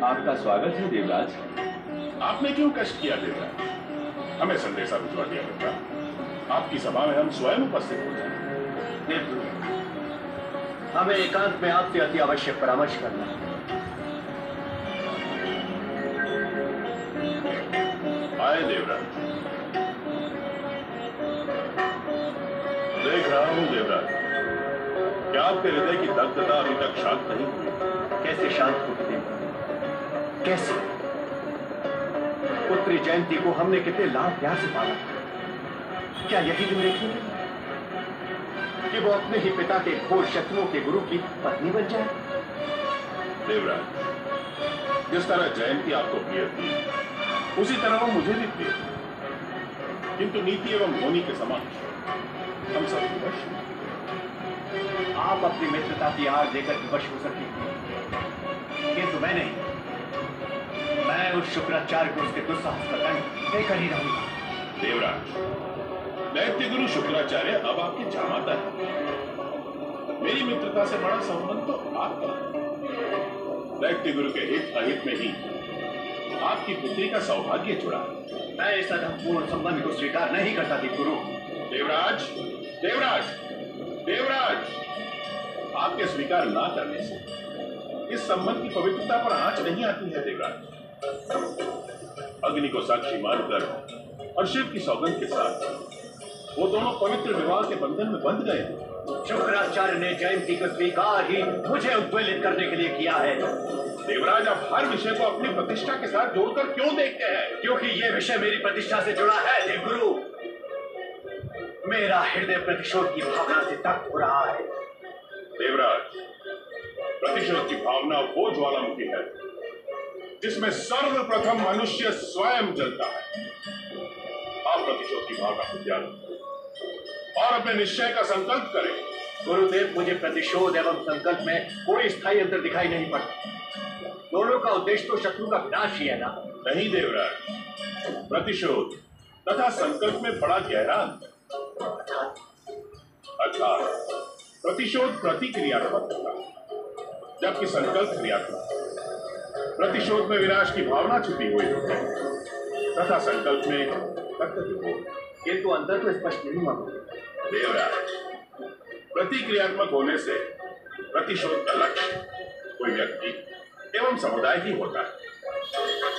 आपका स्वागत है देवराज। आपने क्यों कष्ट किया देवराज? हमें संदेशा भिजवा दिया होता, आपकी सभा में हम स्वयं उपस्थित हो जाए। हमें एकांत में आपसे अति आवश्यक परामर्श करना है। आए देवराज। देख रहा हूं देवराज, क्या आपके हृदय की दग्धता अभी तक शांत नहीं हुई? कैसे शांत होगी? कैसे? पुत्री जयंती को हमने कितने लाभ प्यार से पाला, क्या यही दिन देखेंगे कि वो अपने ही पिता के घोर शत्रुओं के गुरु की पत्नी बन जाए? देवराज, जिस तरह जयंती आपको प्रिय थी, उसी तरह वो मुझे भी प्रिय थी, किंतु नीति एवं होनी के समक्ष हम सब विवश हैं। आप अपनी मित्रता की आड़ देकर विवश हो सकते हैं, किंतु मैं नहीं। मैं उस शुक्राचार्य को उसके दुस्साहस का दंड देकर ही रहूंगा। देवराज, दैत्य गुरु शुक्राचार्य अब आपके जामाता है। मेरी मित्रता से बड़ा संबंध तो आपका है। दैत्य गुरु के हित अहित में ही आपकी पुत्री का सौभाग्य जुड़ा है। मैं इस अधमपूर्ण संबंध को स्वीकार नहीं करता थी गुरु। देवराज, देवराज, देवराज, आपके स्वीकार ना करने से इस संबंध की पवित्रता पर आंच नहीं आती है देवराज। अग्नि को साक्षी मानकर और शिव की सौगंध के साथ वो दोनों पवित्र विवाह के बंधन में बंध गए। शुक्राचार्य ने जयंती को स्वीकार ही मुझे उद्वेलित करने के लिए किया है। देवराज, आप हर विषय को अपनी प्रतिष्ठा के साथ जोड़कर क्यों देखते हैं? क्योंकि ये विषय मेरी प्रतिष्ठा से जुड़ा है देवगुरु। मेरा हृदय प्रतिशोध की भावना से तप्त हो रहा है। देवराज, प्रतिशोध की भावना वो ज्वालामुखी है जिसमें सर्वप्रथम मनुष्य स्वयं जलता है। आप प्रतिशोध की भावना को त्याग और अपने निश्चय का संकल्प करें। गुरुदेव, मुझे प्रतिशोध एवं संकल्प में कोई स्थायी अंतर दिखाई नहीं पड़ता। दोनों का उद्देश्य तो शत्रु का विनाश ही है ना? नहीं देवराज, प्रतिशोध तथा संकल्प में बड़ा गहरा अंतर। अर्थात प्रतिशोध प्रतिक्रियात्मक होता है, जबकि संकल्प क्रियात्मक। प्रतिशोध में विनाश की भावना छुपी हुई होती है तथा संकल्प में कर्तव्य। किंतु अंतर तो स्पष्ट नहीं हुआ देवराज। प्रतिक्रियात्मक होने से प्रतिशोध का लक्ष्य कोई व्यक्ति एवं समुदाय ही होता है,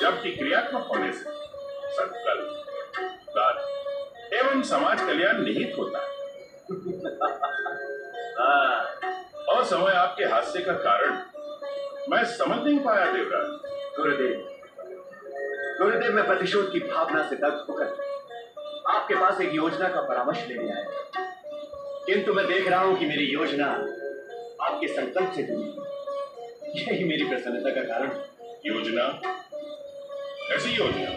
जबकि क्रियात्मक होने से संकल्प, कार्य एवं समाज कल्याण निहित होता है। और समय आपके हास्य का कारण मैं समझ नहीं पाया देवराज। गुरुदेव, मैं प्रतिशोध की भावना से दग्ध होकर आपके पास एक योजना का परामर्श लेने आया, किंतु मैं देख रहा हूं कि मेरी योजना आपके संकल्प से जुड़ी है। यही मेरी प्रसन्नता का कारण। योजना? ऐसी योजना?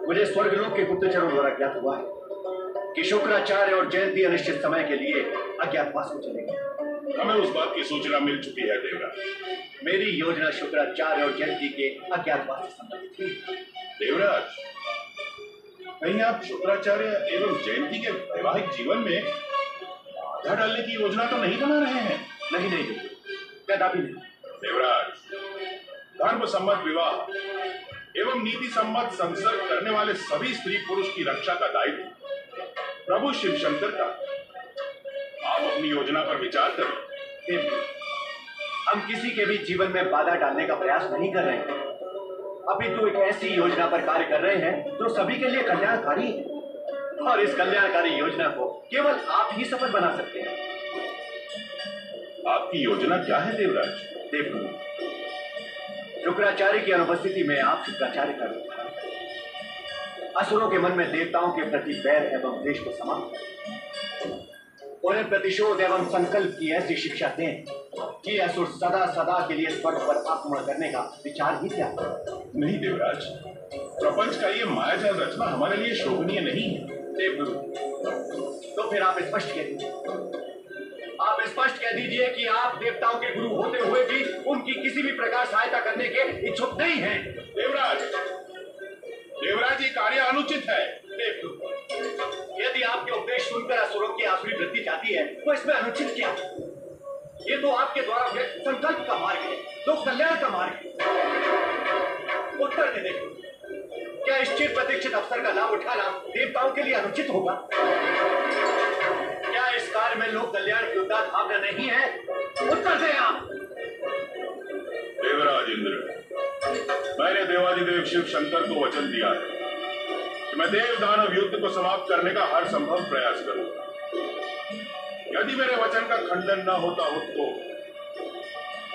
मुझे स्वर्गलोक के गुप्तचरों द्वारा ज्ञात हुआ है कि शुक्राचार्य और जयंती अनिश्चित समय के लिए अज्ञातवास में चले गए। हमें उस बात की सूचना मिल चुकी है देवराज। मेरी योजना शुक्राचार्य और जयंती के अज्ञातवास से संबंधित थी। देवराज, कहीं आप शुक्राचार्य एवं जयंती के वैवाहिक जीवन में बाधा डालने की योजना तो नहीं बना रहे हैं? नहीं, कदापि नहीं। देवराज, धर्म सम्मत विवाह एवं नीति सम्मत संसर्ग करने वाले सभी स्त्री पुरुष की रक्षा का दायित्व प्रभु शिव शंकर का। आप अपनी योजना पर विचार करें। हम किसी के भी जीवन में बाधा डालने का प्रयास नहीं कर रहे हैं, अपितु एक ऐसी योजना पर कार्य कर रहे हैं जो सभी के लिए कल्याणकारी है, और इस कल्याणकारी योजना को केवल आप ही सफल बना सकते हैं। आपकी योजना क्या है देवराज? देखो, शुक्राचार्य की अनुपस्थिति में आप शुक्राचार्य का रूप धारण करें, असुरों के मन में देवताओं के प्रति बैर एवं द्वेष को समाप्त करें, उन्हें प्रतिशोध एवं संकल्प की ऐसी शिक्षा दें कि असुर सदा सदा के लिए स्वर्ग पर आक्रमण करने का विचार ही त्याग करें। नहीं देवराज, प्रपंच का ये मायाजाल रचना हमारे लिए शोभनीय नहीं है। देवगुरु, तो फिर आप स्पष्ट कह दीजिए कि आप देवताओं के गुरु होते हुए भी उनकी किसी भी प्रकार सहायता करने के इच्छुक नहीं हैं। देवराज, ये कार्य अनुचित है। यदि आपके उपदेश सुनकर असुरों की आसुरी वृत्ति जाती है तो इसमें अनुचित क्या? ये तो आपके द्वारा व्यक्त संकल्प का मार्ग है, लोक कल्याण का मार्ग है। उत्तर दे देखो, क्या इस चिर प्रतीक्षित अवसर का लाभ उठाना देवताओं के लिए अनुचित होगा? क्या इस कार्य में लोक कल्याण की उदार भावना नहीं है? उत्तर दें आप। देवराज इंद्र, मैंने देवाधिदेव शिव शंकर को वचन दिया है कि मैं देव दानव युद्ध को समाप्त करने का हर संभव प्रयास करूंगा। यदि मेरे वचन का खंडन न होता हो तो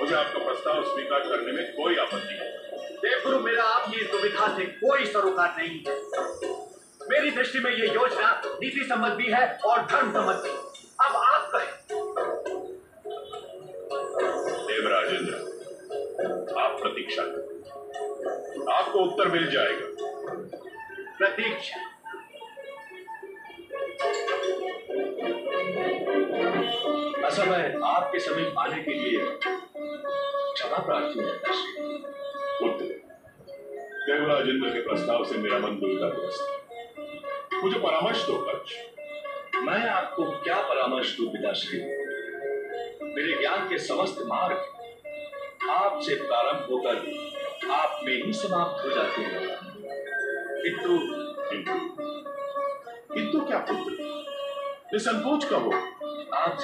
मुझे आपका प्रस्ताव स्वीकार करने में कोई आपत्ति नहीं। देवगुरु, मेरा आपकी इस दुविधा से कोई सरोकार नहीं है। मेरी दृष्टि में यह योजना नीति सम्मत भी है और धर्म सम्मत भी। अब आप कहें। देवराज इंद्र, आप प्रतीक्षा करें, आपको उत्तर मिल जाएगा। प्रतीक्षा। असमय आपके समीप आने के लिए क्षमा प्रार्थी है। पुत्र, देवराज इंद्र के प्रस्ताव से मेरा मन दुविधाग्रस्त है। मुझे परामर्श दो कच्छ। मैं आपको क्या परामर्श दूं पिताश्री? मेरे ज्ञान के समस्त मार्ग आपसे प्रारंभ होकर आप में ही समाप्त हो जाते हैं। किंतु क्या पुत्र, निसंकोच कहो। आप